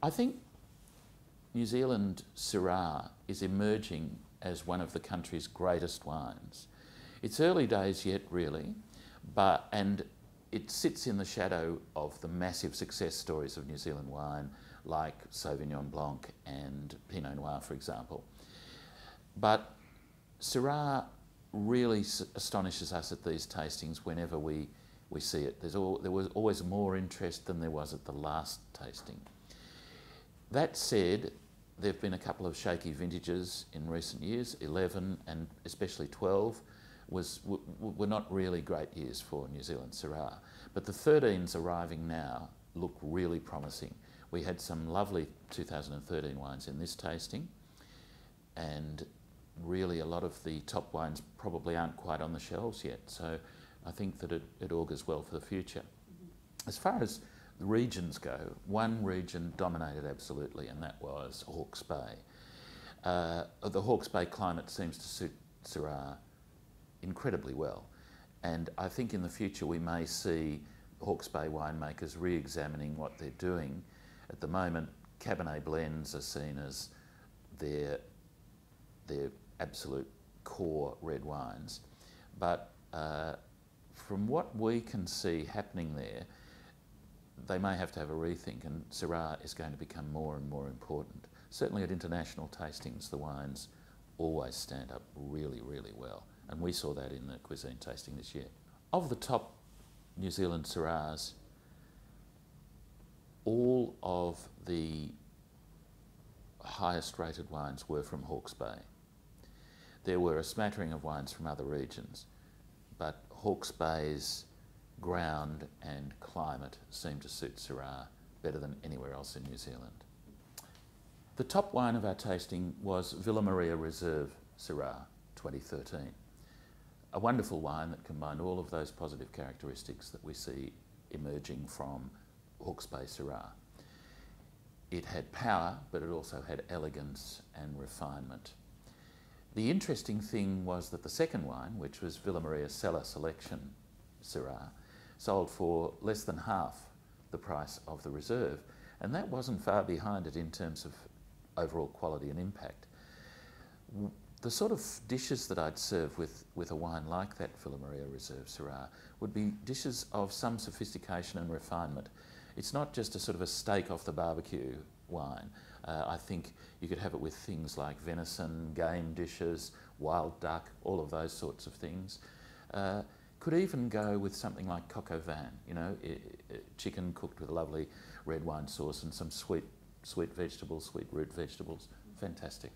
I think New Zealand Syrah is emerging as one of the country's greatest wines. It's early days yet, really, and it sits in the shadow of the massive success stories of New Zealand wine, like Sauvignon Blanc and Pinot Noir, for example. But Syrah really astonishes us at these tastings whenever we see it. There was always more interest than there was at the last tasting. That said, there have been a couple of shaky vintages in recent years. 11 and especially 12 were not really great years for New Zealand Syrah. But the 13s arriving now look really promising. We had some lovely 2013 wines in this tasting, and really a lot of the top wines probably aren't quite on the shelves yet. So I think that it augurs well for the future. As far as the regions go, one region dominated absolutely, and that was Hawke's Bay. The Hawke's Bay climate seems to suit Syrah incredibly well, and I think in the future we may see Hawke's Bay winemakers re-examining what they're doing. At the moment, Cabernet blends are seen as their absolute core red wines, but from what we can see happening there, they may have to have a rethink, and Syrah is going to become more and more important. Certainly at international tastings, the wines always stand up really, really well, and we saw that in the Cuisine tasting this year. Of the top New Zealand Syrahs, all of the highest rated wines were from Hawke's Bay. There were a smattering of wines from other regions, but Hawke's Bay's ground and climate seemed to suit Syrah better than anywhere else in New Zealand. The top wine of our tasting was Villa Maria Reserve Syrah 2013. A wonderful wine that combined all of those positive characteristics that we see emerging from Hawke's Bay Syrah. It had power, but it also had elegance and refinement. The interesting thing was that the second wine, which was Villa Maria Cellar Selection Syrah, sold for less than half the price of the Reserve, and that wasn't far behind it in terms of overall quality and impact. The sort of dishes that I'd serve with a wine like that Villa Maria Reserve Syrah would be dishes of some sophistication and refinement. It's not just a sort of a steak off the barbecue wine. I think you could have it with things like venison, game dishes, wild duck, all of those sorts of things. Could even go with something like coq au vin, you know, chicken cooked with a lovely red wine sauce and some sweet vegetables, sweet root vegetables. Fantastic.